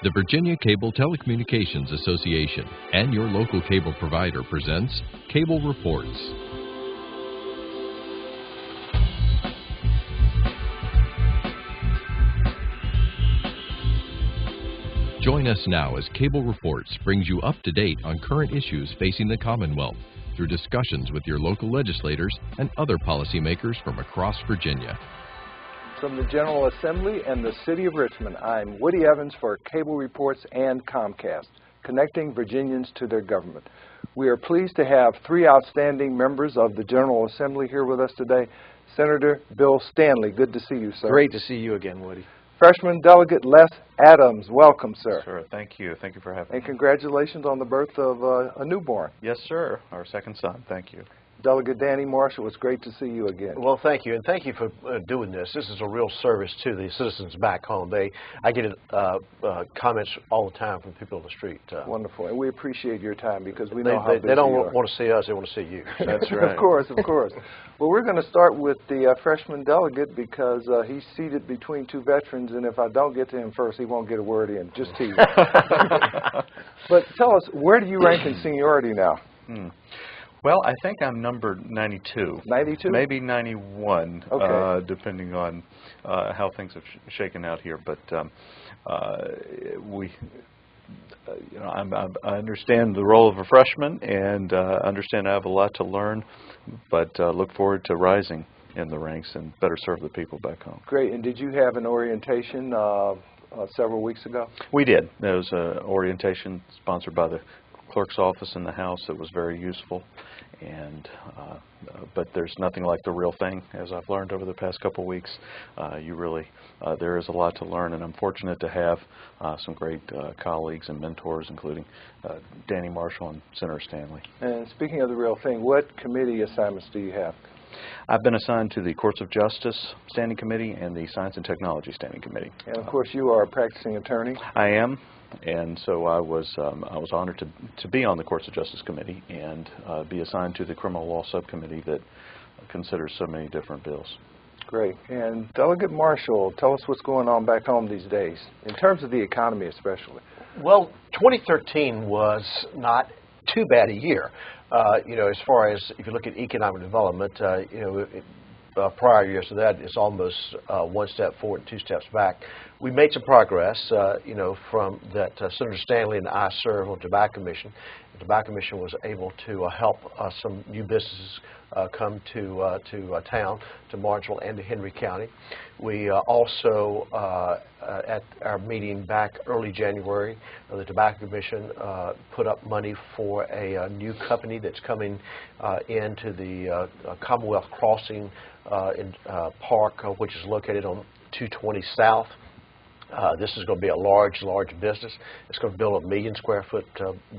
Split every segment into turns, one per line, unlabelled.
The Virginia Cable Telecommunications Association and your local cable provider presents Cable Reports. Join us now as Cable Reports brings you up to date on current issues facing the Commonwealth through discussions with your local legislators and other policymakers from across Virginia.
From the General Assembly and the City of Richmond, I'm Woody Evans for Cable Reports and Comcast, connecting Virginians to their government. We are pleased to have three outstanding members of the General Assembly here with us today. Senator Bill Stanley, good to see you, sir.
Great to see you again, Woody.
Freshman Delegate Les Adams, welcome, sir.
Sure, thank you. Thank you for having me.
And congratulations on the birth of a newborn.
Yes, sir. Our second son. Thank you.
Delegate Danny Marshall, it's great to see you again.
Well, thank you, and thank you for doing this. This is a real service to the citizens back home. I get comments all the time from people on the street.
Wonderful, and we appreciate your time because we know how busy
they don't
you are.
want to see us; they want to see you.
That's right.
Of course, of course. Well, we're going to start with the freshman delegate because he's seated between two veterans, and if I don't get to him first, he won't get a word in. Just teasing. But tell us, where do you rank in seniority now?
Well, I think I'm number 92. 92? Maybe 91,
okay.
Depending on how things have shaken out here. But I understand the role of a freshman and understand I have a lot to learn, but look forward to rising in the ranks and better serve the people back home.
Great. And did you have an orientation several weeks ago?
We did. There was an orientation sponsored by the clerk's office in the House that was very useful, and but there's nothing like the real thing, as I've learned over the past couple of weeks. There is a lot to learn, and I'm fortunate to have some great colleagues and mentors, including Danny Marshall and Senator Stanley.
And speaking of the real thing, what committee assignments do you have?
I've been assigned to the Courts of Justice Standing Committee and the Science and Technology Standing Committee.
And of course, you are a practicing attorney.
I am. And so I was honored to be on the Courts of Justice Committee and be assigned to the Criminal Law Subcommittee that considers so many different bills.
Great. And Delegate Marshall, tell us what's going on back home these days, in terms of the economy especially.
Well, 2013 was not too bad a year. As far as if you look at economic development, prior years to that, it's almost one step forward and two steps back. We made some progress, from that Senator Stanley and I serve on the Tobacco Commission. The Tobacco Commission was able to help some new businesses come to town, to Martinsville and to Henry County. We also, at our meeting back early January, the Tobacco Commission put up money for a new company that's coming into the Commonwealth Crossing Park, which is located on 220 South. This is going to be a large business. It's going to build a 1 million square foot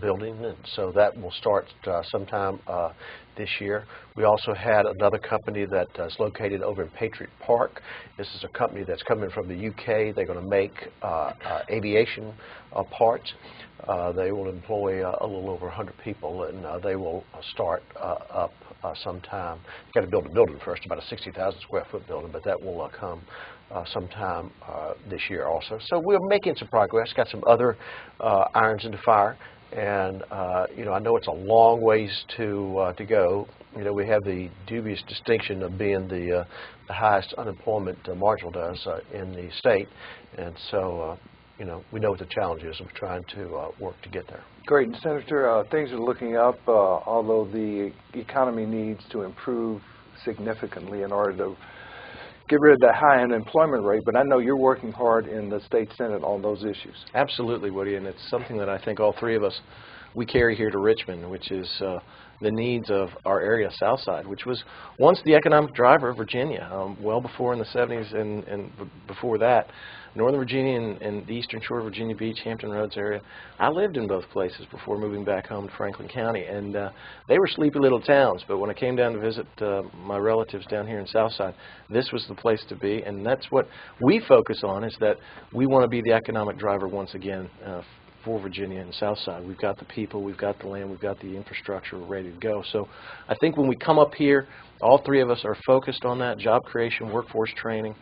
building, and so that will start sometime this year. We also had another company that is located over in Patriot Park. This is a company that's coming from the UK. They're going to make aviation parts. They will employ a little over 100 people, and they will start up sometime. You've got to build a building first, about a 60,000 square foot building, but that will come sometime this year also. So we're making some progress, got some other irons in the fire, and I know it's a long ways to go. We have the dubious distinction of being the highest unemployment Martinsville does in the state, and so we know what the challenge is, and we're trying to work to get there.
Great. And Senator, things are looking up, although the economy needs to improve significantly in order to get rid of that high unemployment rate, but I know you're working hard in the state Senate on those issues.
Absolutely, Woody, and it's something that I think all three of us, we carry here to Richmond, which is the needs of our area, Southside, which was once the economic driver of Virginia, well before in the 70s and before that. Northern Virginia and the Eastern Shore of Virginia Beach, Hampton Roads area. I lived in both places before moving back home to Franklin County, and they were sleepy little towns, but when I came down to visit my relatives down here in Southside, this was the place to be, and that's what we focus on, is that we want to be the economic driver once again for Virginia and Southside. We've got the people, we've got the land, we've got the infrastructure, we're ready to go. So I think when we come up here, all three of us are focused on that: job creation, workforce training.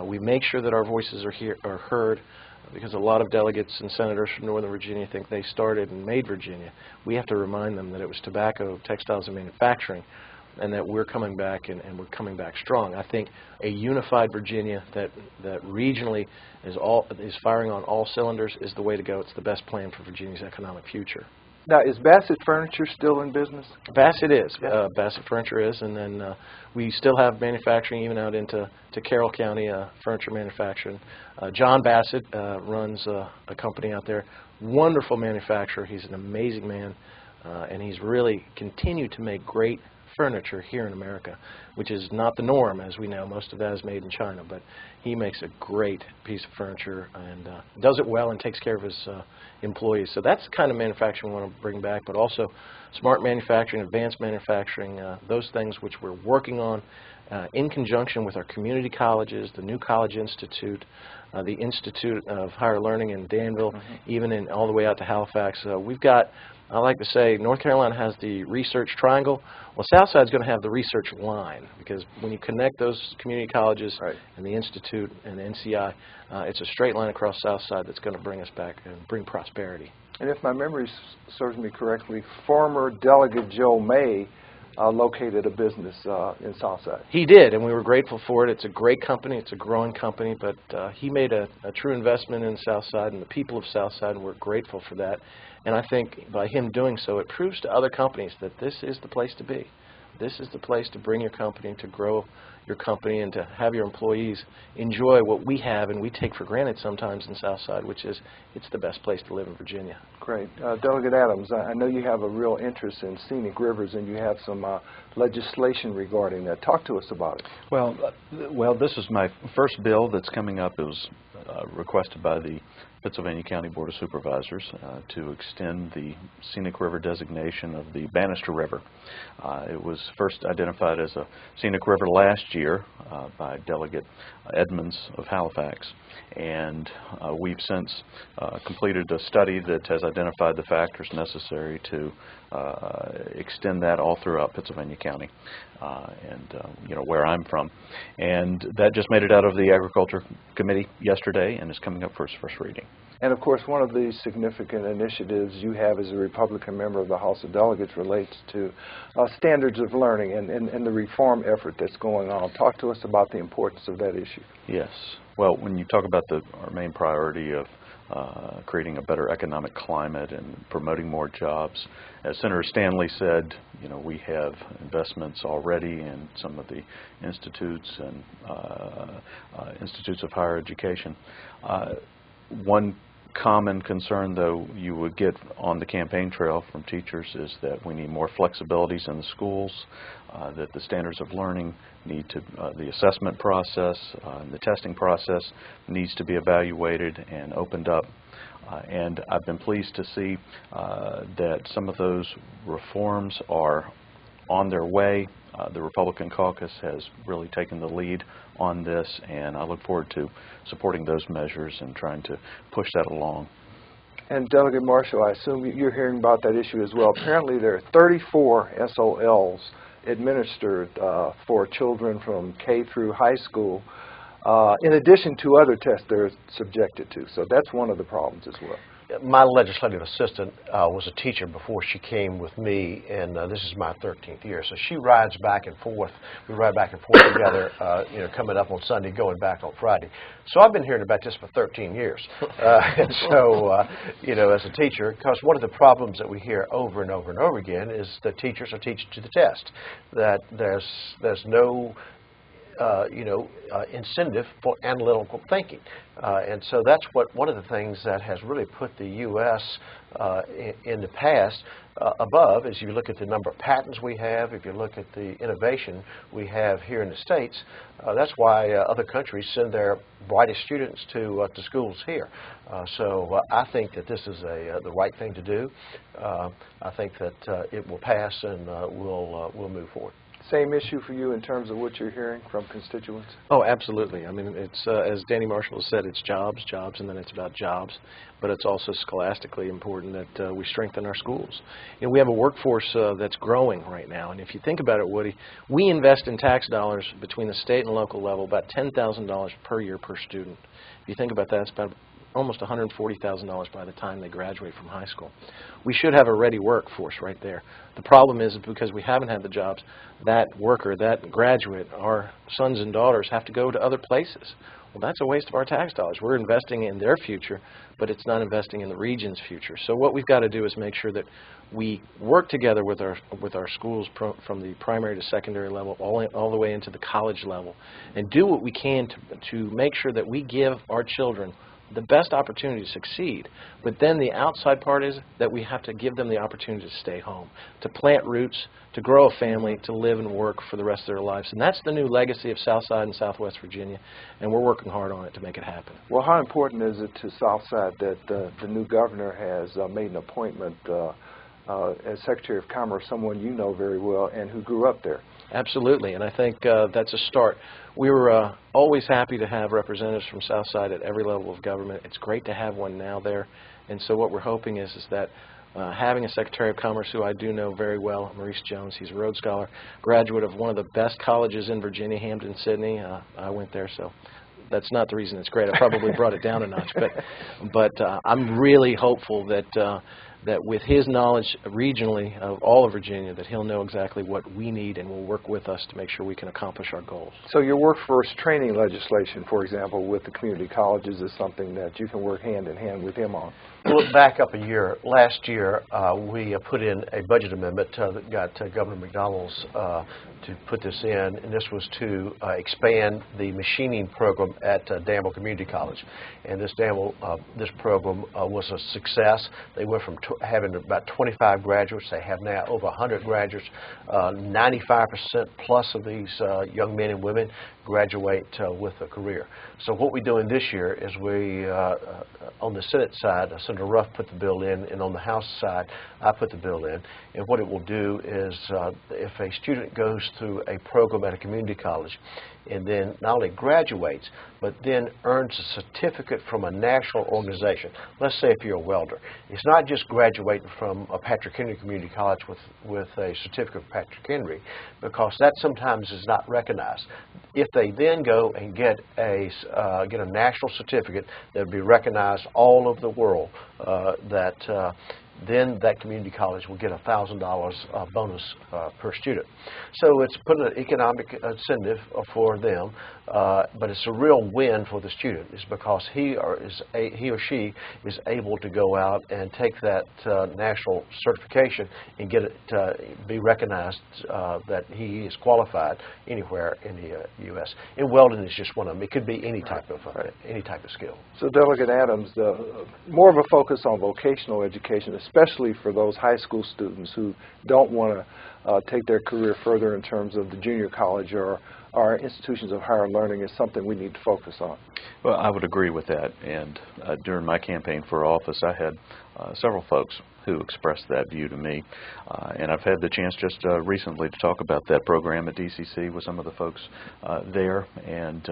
We make sure that our voices are heard. because a lot of delegates and senators from Northern Virginia think they started and made Virginia. We have to remind them that it was tobacco, textiles, and manufacturing, and that we're coming back, and we're coming back strong. I think a unified Virginia that regionally is firing on all cylinders is the way to go. It's the best plan for Virginia's economic future.
Now, is Bassett Furniture still in business?
Bassett is.
Yeah.
Bassett Furniture is, and then we still have manufacturing even out into Carroll County, furniture manufacturing. John Bassett runs a company out there. Wonderful manufacturer. He's an amazing man, and he's really continued to make great furniture here in America, which is not the norm, as we know. Most of that is made in China, but he makes a great piece of furniture and does it well and takes care of his employees. So that's the kind of manufacturing we want to bring back, but also smart manufacturing, advanced manufacturing, those things which we're working on in conjunction with our community colleges, the New College Institute, the Institute of Higher Learning in Danville, even in all the way out to Halifax. We've got, I like to say, North Carolina has the research triangle. Well, Southside's going to have the research line, because when you connect those community colleges and the Institute and the NCI, it's a straight line across Southside that's going to bring us back and bring prosperity.
And if my memory serves me correctly, former Delegate Joe May located a business in Southside.
He did, and we were grateful for it. It's a great company. It's a growing company, but he made a true investment in Southside and the people of Southside, and we're grateful for that. And I think by him doing so, it proves to other companies that this is the place to be. This is the place to bring your company, to grow your company, and to have your employees enjoy what we have and we take for granted sometimes in Southside, which is it's the best place to live in Virginia.
Great. Delegate Adams, I know you have a real interest in scenic rivers, and you have some legislation regarding that. Talk to us about it.
Well, this is my first bill that's coming up. It was requested by the Pennsylvania County Board of Supervisors to extend the scenic river designation of the Bannister River. It was first identified as a scenic river last year by Delegate Edmonds of Halifax, and we've since completed a study that has identified the factors necessary to extend that all throughout Pennsylvania County, and where I'm from. And that just made it out of the Agriculture Committee yesterday and is coming up for its first reading.
And of course, one of the significant initiatives you have as a Republican member of the House of Delegates relates to standards of learning and the reform effort that's going on. Talk to us about the importance of that issue.
Yes. Well, when you talk about our main priority of creating a better economic climate and promoting more jobs, as Senator Stanley said, we have investments already in some of the institutes and institutes of higher education. One common concern, though, you would get on the campaign trail from teachers is that we need more flexibilities in the schools, that the standards of learning need to, the assessment process and the testing process needs to be evaluated and opened up. And I've been pleased to see that some of those reforms are on their way. The Republican caucus has really taken the lead on this, and I look forward to supporting those measures and trying to push that along.
And Delegate Marshall, I assume you're hearing about that issue as well. Apparently there are 34 SOLs administered for children from K through high school, in addition to other tests they're subjected to. So that's one of the problems as well.
My legislative assistant was a teacher before she came with me, and this is my 13th year. So she rides back and forth. We ride back and forth together, coming up on Sunday, going back on Friday. So I've been hearing about this for 13 years. And so, as a teacher, because one of the problems that we hear over and over and over again is that teachers are teaching to the test, that there's no incentive for analytical thinking. And so that's one of the things that has really put the U.S. In the past above, as you look at the number of patents we have, if you look at the innovation we have here in the States. That's why other countries send their brightest students to schools here. So I think that this is the right thing to do. I think that it will pass, and we'll move forward.
Same issue for you in terms of what you're hearing from constituents?
Oh, absolutely. I mean, it's as Danny Marshall has said, it's jobs, and then it's about jobs. But it's also scholastically important that we strengthen our schools. We have a workforce that's growing right now. And if you think about it, Woody, we invest in tax dollars between the state and local level about $10,000 per year per student. If you think about that, it's about almost $140,000 by the time they graduate from high school. We should have a ready workforce right there. The problem is because we haven't had the jobs, that worker, that graduate, our sons and daughters have to go to other places. Well, that's a waste of our tax dollars. We're investing in their future, but it's not investing in the region's future. So what we've got to do is make sure that we work together with our schools from the primary to secondary level all the way into the college level, and do what we can to make sure that we give our children the best opportunity to succeed. But then the outside part is that we have to give them the opportunity to stay home, to plant roots, to grow a family, to live and work for the rest of their lives. And that's the new legacy of Southside and Southwest Virginia, and we're working hard on it to make it happen.
Well, how important is it to Southside that the new governor has made an appointment as Secretary of Commerce, someone you know very well and who grew up there?
Absolutely, and I think that's a start. We were always happy to have representatives from Southside at every level of government. It's great to have one now there, and so what we're hoping is that having a Secretary of Commerce who I do know very well, Maurice Jones, he's a Rhodes Scholar, graduate of one of the best colleges in Virginia, Hampton-Sydney. I went there, so that's not the reason it's great. I probably brought it down a notch, but I'm really hopeful that that with his knowledge regionally of all of Virginia, that he'll know exactly what we need and will work with us to make sure we can accomplish our goals.
So your workforce training legislation, for example, with the community colleges is something that you can work hand in hand with him on.
We'll back up a year. Last year, we put in a budget amendment that got Governor McDonald's to put this in, and this was to expand the machining program at Danville Community College. And this program was a success. They went from having about 25 graduates. They have now over 100 graduates. 95% plus of these young men and women graduate with a career. So what we're doing this year is we, on the Senate side, Senator Ruff put the bill in, and on the House side, I put the bill in. And what it will do is if a student goes through a program at a community college and then not only graduates, but then earns a certificate from a national organization. Let's say if you're a welder. It's not just graduating from a Patrick Henry Community College with a certificate of Patrick Henry, because that sometimes is not recognized. If they then go and get a national certificate that would be recognized all over the world, then that community college will get $1,000 bonus per student. So it's putting an economic incentive for them, but it's a real win for the student, is because he or she is able to go out and take that national certification and get it be recognized that he is qualified anywhere in the U.S. And welding is just one of them. It could be any type of skill.
So, Delegate Adams, more of a focus on vocational education, especially for those high school students who don't want to take their career further in terms of the junior college or our institutions of higher learning, is something we need to focus on.
Well, I would agree with that, and during my campaign for office, I had several folks who expressed that view to me, and I've had the chance just recently to talk about that program at DCC with some of the folks there, and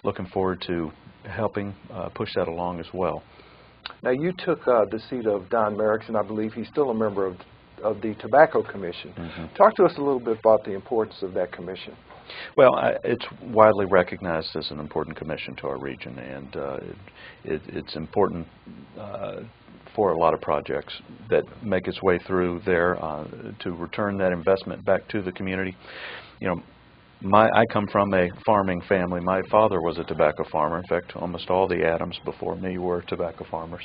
looking forward to helping push that along as well.
Now, you took the seat of Don Merrick's, and I believe he's still a member of the Tobacco Commission. Mm-hmm. Talk to us a little bit about the importance of that commission.
Well, it's widely recognized as an important commission to our region, and it's important for a lot of projects that make its way through there to return that investment back to the community. You know, I come from a farming family. My father was a tobacco farmer. In fact, almost all the Adams before me were tobacco farmers.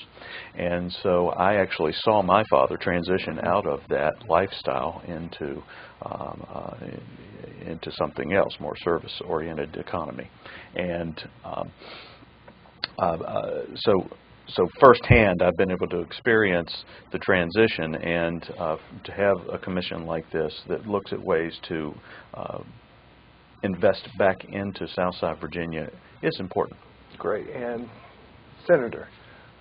And so I actually saw my father transition out of that lifestyle into something else, more service-oriented economy. And so firsthand, I've been able to experience the transition, and to have a commission like this that looks at ways to invest back into Southside Virginia is important.
Great. And Senator,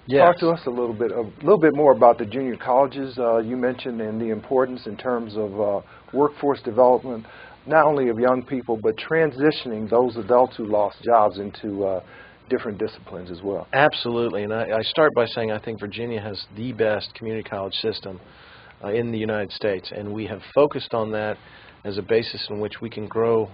yes,
talk to us a little bit more about the junior colleges you mentioned, and the importance in terms of workforce development, not only of young people, but transitioning those adults who lost jobs into different disciplines as well.
Absolutely. And I start by saying I think Virginia has the best community college system in the United States, and we have focused on that as a basis in which we can grow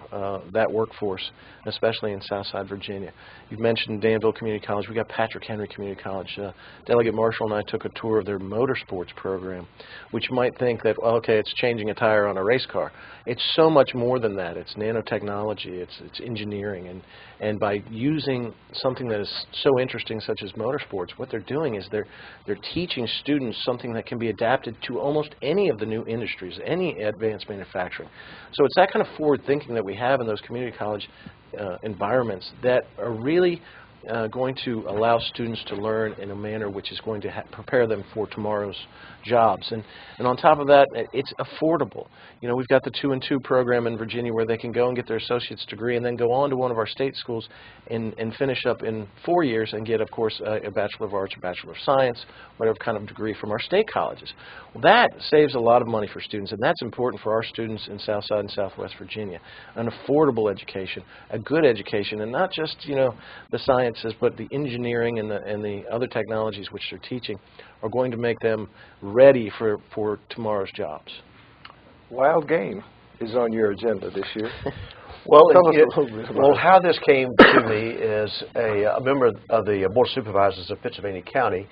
that workforce, especially in Southside Virginia. You've mentioned Danville Community College. We got Patrick Henry Community College. Delegate Marshall and I took a tour of their motorsports program, which you might think that, well, okay, it's changing a tire on a race car. It's so much more than that. It's nanotechnology. It's engineering. And by using something that is so interesting, such as motorsports, what they're doing is they're teaching students something that can be adapted to almost any of the new industries, any advanced manufacturing. So it's that kind of forward thinking that we have in those community college environments that are really going to allow students to learn in a manner which is going to prepare them for tomorrow's jobs. And on top of that, it's affordable. You know, we've got the 2-and-2 program in Virginia where they can go and get their associate's degree and then go on to one of our state schools and finish up in 4 years and get, of course, a Bachelor of Arts or Bachelor of Science, whatever kind of degree from our state colleges. Well, that saves a lot of money for students, and that's important for our students in Southside and Southwest Virginia. An affordable education, a good education, and not just, you know, the sciences, but the engineering and the other technologies which they're teaching are going to make them ready for tomorrow's jobs.
Wild game is on your agenda this year.
Well, how this came to me is a member of the Board of Supervisors of Pittsylvania County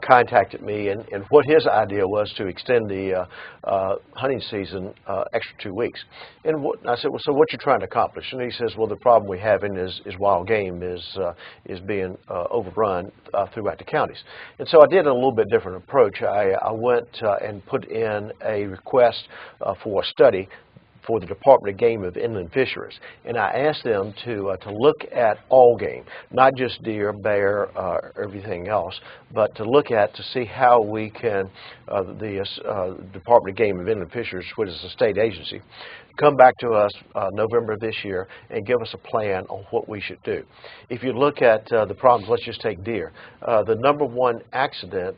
contacted me, and what his idea was to extend the hunting season extra 2 weeks. And I said, well, so what you're trying to accomplish? And he says, well, the problem we're having is wild game is being overrun throughout the counties. And so I did a little bit different approach. I went and put in a request for a study for the Department of Game of Inland Fisheries, and I asked them to look at all game, not just deer, bear, everything else, but to look at to see how we can, the Department of Game of Inland Fisheries, which is a state agency, come back to us November of this year and give us a plan on what we should do. If you look at the problems, let's just take deer. The #1 accident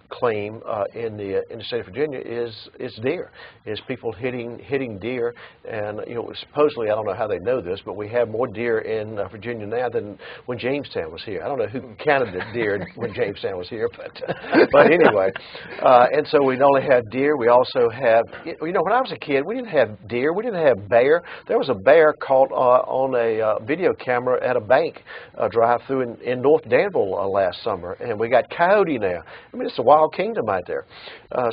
claim in the state of Virginia is deer, is people hitting deer. And you know, supposedly, I don't know how they know this, but we have more deer in Virginia now than when Jamestown was here. I don't know who counted the deer when Jamestown was here, but anyway. And so we not only have deer, we also have, you know, when I was a kid, we didn't have deer. We didn't have bear. There was a bear caught on a video camera at a bank drive-through in North Danville last summer, and we got coyote now. I mean, it's a wild kingdom out there.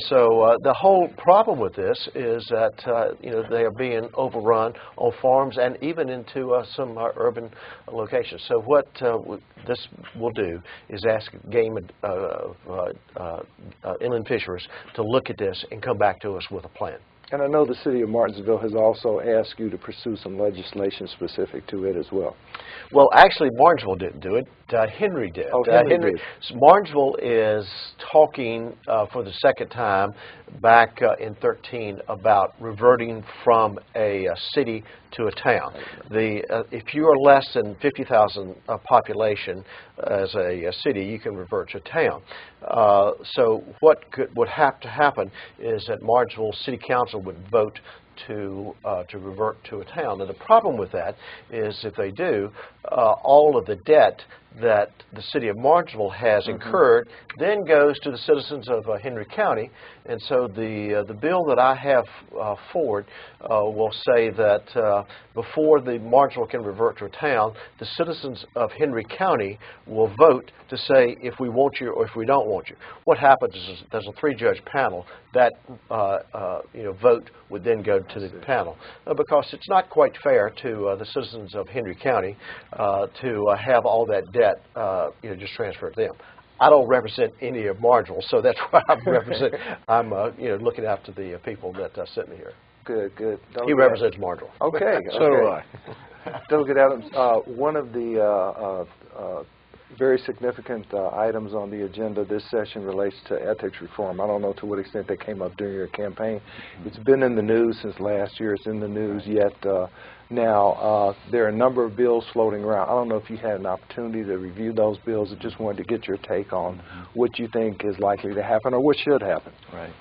So the whole problem with this is that you know, they are being overrun on farms and even into some urban locations. So what this will do is ask game inland fisheries to look at this and come back to us with a plan.
And I know the city of Martinsville has also asked you to pursue some legislation specific to it as well.
Well, actually, Martinsville didn't do it. Henry did.
Oh, Henry did.
So Martinsville is talking for the second time back in 13 about reverting from a city to a town. If you are less than 50,000 population as a city, you can revert to a town. So what would have to happen is that Martinsville City Council would vote to revert to a town. And the problem with that is if they do, all of the debt that the city of Martinsville has incurred then goes to the citizens of Henry County. And so the bill that I have forward will say that before the Martinsville can revert to a town, the citizens of Henry County will vote to say if we want you or if we don't want you. What happens is there's a 3-judge panel. That you know, vote would then go to the panel because it's not quite fair to the citizens of Henry County to have all that debt you know, just transferred to them. I don't represent any of Martinsville, so that's why I'm you know, looking after the people that sent me here.
Good.
He represents Martinsville.
Okay.
So do I.
Delegate Adams, one of the very significant items on the agenda this session relates to ethics reform. I don't know to what extent they came up during your campaign. It's been in the news since last year. It's in the news yet now. There are a number of bills floating around. I don't know if you had an opportunity to review those bills. I just wanted to get your take on what you think is likely to happen or what should happen.
Right.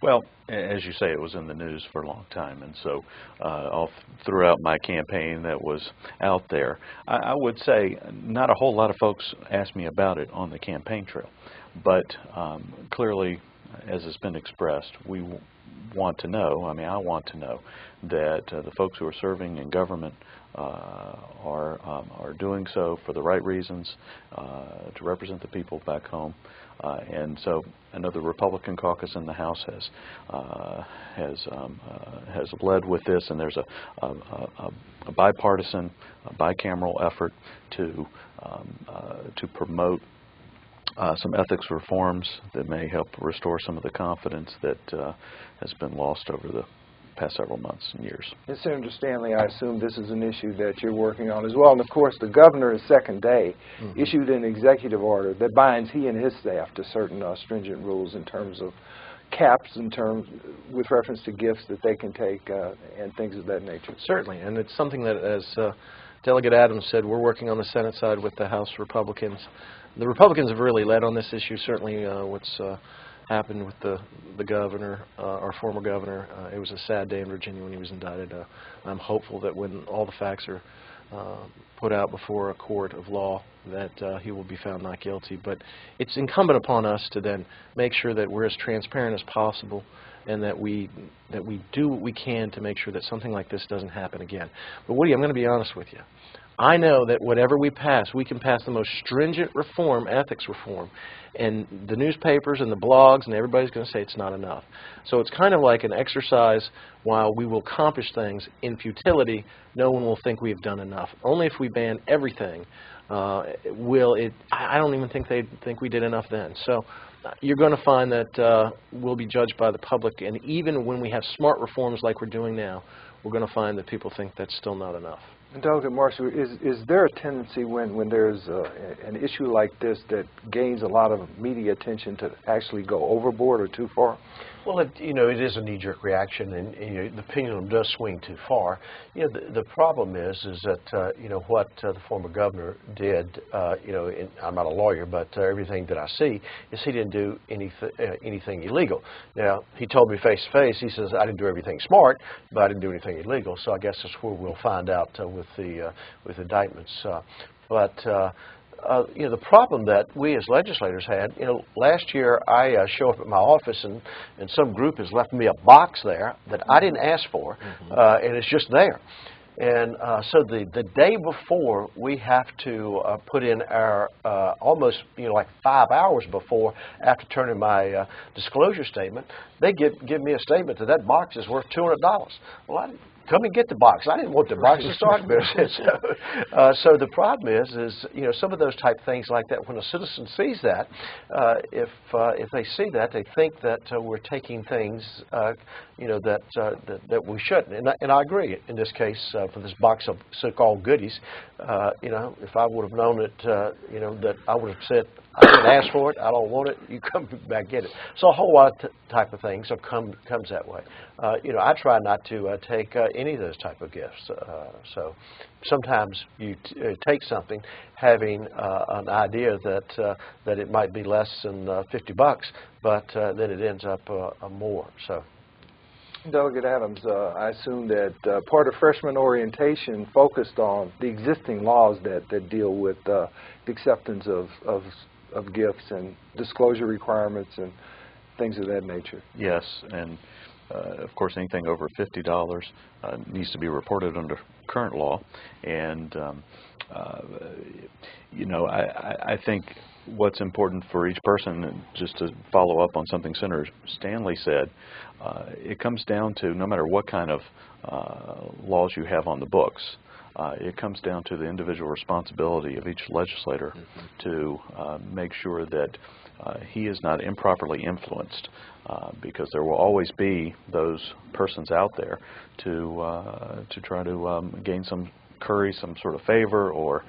Well, as you say, it was in the news for a long time, and so all throughout my campaign that was out there, I would say not a whole lot of folks asked me about it on the campaign trail, but clearly, as has been expressed, we want to know, I mean, I want to know that the folks who are serving in government are doing so for the right reasons, to represent the people back home. And so I know the Republican caucus in the House has led with this, and there's a bipartisan, bicameral effort to promote some ethics reforms that may help restore some of the confidence that has been lost over the past several months and years.
And Senator Stanley, I assume this is an issue that you're working on as well. And of course, the governor, his second day, issued an executive order that binds he and his staff to certain stringent rules in terms of caps, with reference to gifts that they can take and things of that nature.
Certainly, and it's something that, as Delegate Adams said, we're working on the Senate side with the House Republicans. The Republicans have really led on this issue. Certainly, what's happened with the governor, our former governor. It was a sad day in Virginia when he was indicted. I'm hopeful that when all the facts are put out before a court of law that he will be found not guilty. But it's incumbent upon us to then make sure that we're as transparent as possible and that we do what we can to make sure that something like this doesn't happen again. But Woody, I'm going to be honest with you. I know that whatever we pass, we can pass the most stringent reform, ethics reform, and the newspapers and the blogs and everybody's going to say it's not enough. So it's kind of like an exercise. While we will accomplish things in futility, no one will think we have done enough. Only if we ban everything will it. I don't even think they'd think we did enough then. So you're going to find that we'll be judged by the public, and even when we have smart reforms like we're doing now, we're going to find that people think that's still not enough.
Delegate Marshall, is there a tendency when there's an issue like this that gains a lot of media attention to actually go overboard or too far?
Well, it is a knee-jerk reaction, and the pendulum does swing too far. The problem is that what the former governor did. And I'm not a lawyer, but everything that I see is he didn't do anything illegal. Now, he told me face to face. He says I didn't do everything smart, but I didn't do anything illegal. So I guess that's where we'll find out with indictments. The problem that we as legislators had, last year I show up at my office and some group has left me a box there that I didn't ask for, and it's just there. And so the day before, we have to put in our almost, like 5 hours before, after turning my disclosure statement, they give me a statement that box is worth $200. Well, come and get the box. I didn't want the box to start with. So the problem is some of those type things like that. When a citizen sees that, if they see that, they think that we're taking things, that we shouldn't. And I agree. In this case, for this box of so-called goodies, if I would have known it, that I would have said, I didn't ask for it. I don't want it. You come back get it. So a whole lot of type of things comes that way. I try not to take any of those type of gifts. So sometimes you take something, having an idea that it might be less than $50, but then it ends up more. So.
Delegate Adams, I assume that part of freshman orientation focused on the existing laws that deal with the acceptance of gifts and disclosure requirements and things of that nature.
Yes, and of course anything over $50 needs to be reported under current law. And I think what's important for each person, and just to follow up on something Senator Stanley said, it comes down to no matter what kind of laws you have on the books, it comes down to the individual responsibility of each legislator to make sure that he is not improperly influenced, because there will always be those persons out there to try to gain curry some sort of favor or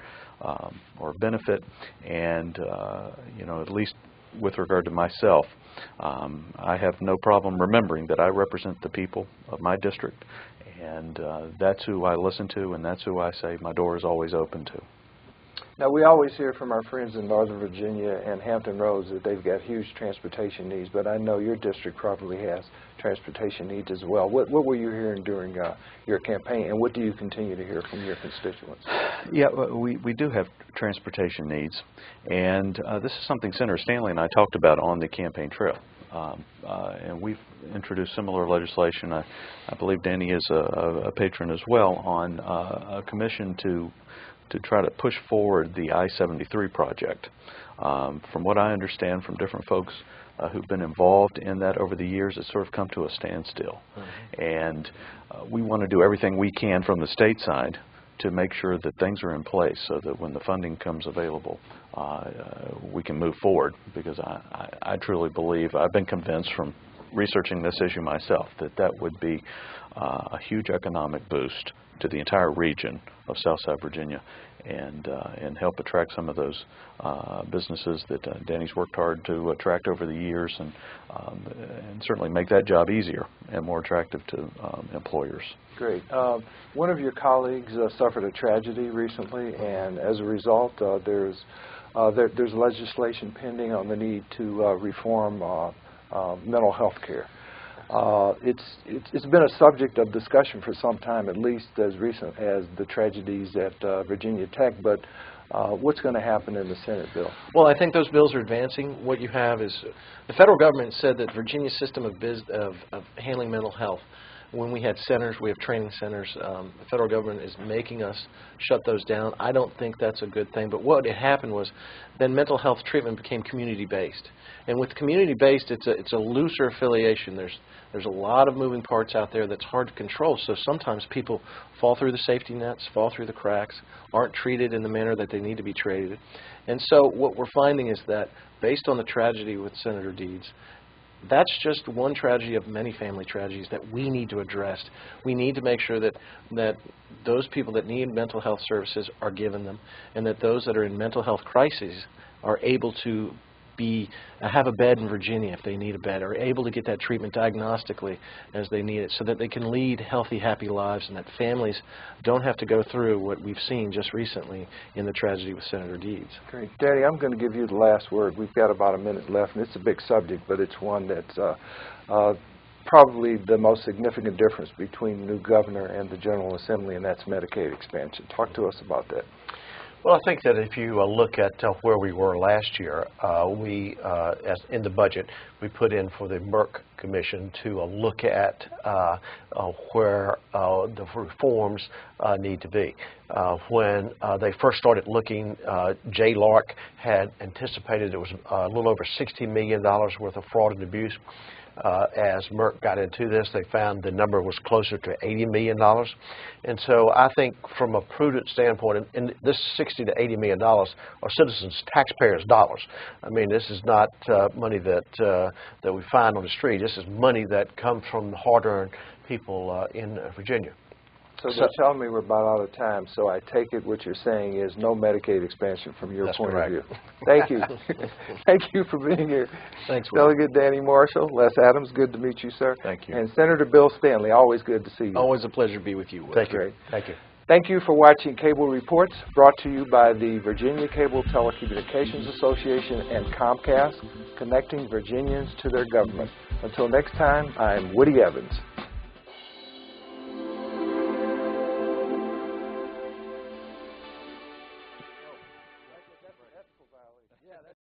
benefit. And at least with regard to myself, I have no problem remembering that I represent the people of my district, and that's who I listen to, and that's who I say my door is always open to.
Now, we always hear from our friends in Northern Virginia and Hampton Roads that they've got huge transportation needs, but I know your district probably has transportation needs as well. What were you hearing during your campaign, and what do you continue to hear from your constituents?
Yeah, we do have transportation needs, and this is something Senator Stanley and I talked about on the campaign trail. And we've introduced similar legislation. I believe Danny is a patron as well on a commission to try to push forward the I-73 project. From what I understand from different folks who've been involved in that over the years, it's sort of come to a standstill. Mm-hmm. And we want to do everything we can from the state side to make sure that things are in place so that when the funding comes available, we can move forward, because I truly believe, I've been convinced from researching this issue myself, that would be a huge economic boost to the entire region of Southside Virginia, and help attract some of those businesses that Danny's worked hard to attract over the years, and certainly make that job easier and more attractive to employers.
Great. One of your colleagues suffered a tragedy recently, and as a result, there's legislation pending on the need to reform mental health care. It's been a subject of discussion for some time, at least as recent as the tragedies at Virginia Tech, but what's going to happen in the Senate bill?
Well, I think those bills are advancing. What you have is the federal government said that Virginia's system of handling mental health, when we had centers, we have training centers, the federal government is making us shut those down. I don't think that's a good thing, but what had happened was then mental health treatment became community-based. And with community-based, it's a looser affiliation. There's a lot of moving parts out there that's hard to control, so sometimes people fall through the safety nets, fall through the cracks, aren't treated in the manner that they need to be treated. And so what we're finding is that based on the tragedy with Senator Deeds, that's just one tragedy of many family tragedies that we need to address. We need to make sure that those people that need mental health services are given them, and that those that are in mental health crises are able to have a bed in Virginia if they need a bed, or able to get that treatment diagnostically as they need it, so that they can lead healthy, happy lives, and that families don't have to go through what we've seen just recently in the tragedy with Senator Deeds.
Great. Danny, I'm going to give you the last word. We've got about a minute left, and it's a big subject, but it's one that's probably the most significant difference between the new governor and the General Assembly, and that's Medicaid expansion. Talk to us about that.
Well, I think that if you look at where we were last year, as in the budget, we put in for the Merck Commission to look at where the reforms need to be. When they first started looking, Jay Lark had anticipated it was a little over $60 million worth of fraud and abuse. As Merck got into this, they found the number was closer to $80 million. And so I think from a prudent standpoint, and this $60 to $80 million are citizens, taxpayers' dollars. I mean, this is not money that we find on the street. This is money that comes from the hard-earned people in Virginia.
So they're telling me we're about out of time, so I take it what you're saying is no Medicaid expansion from your point of view. Thank you. Thank you for being here.
Thanks, Will.
Delegate Danny Marshall, Les Adams, good to meet you, sir.
Thank you.
And Senator Bill Stanley, always good to see you.
Always a pleasure to be with you, Will.
Thank you.
Thank you.
Thank you for watching Cable Reports, brought to you by the Virginia Cable Telecommunications Association and Comcast, connecting Virginians to their government. Until next time, I'm Woody Evans.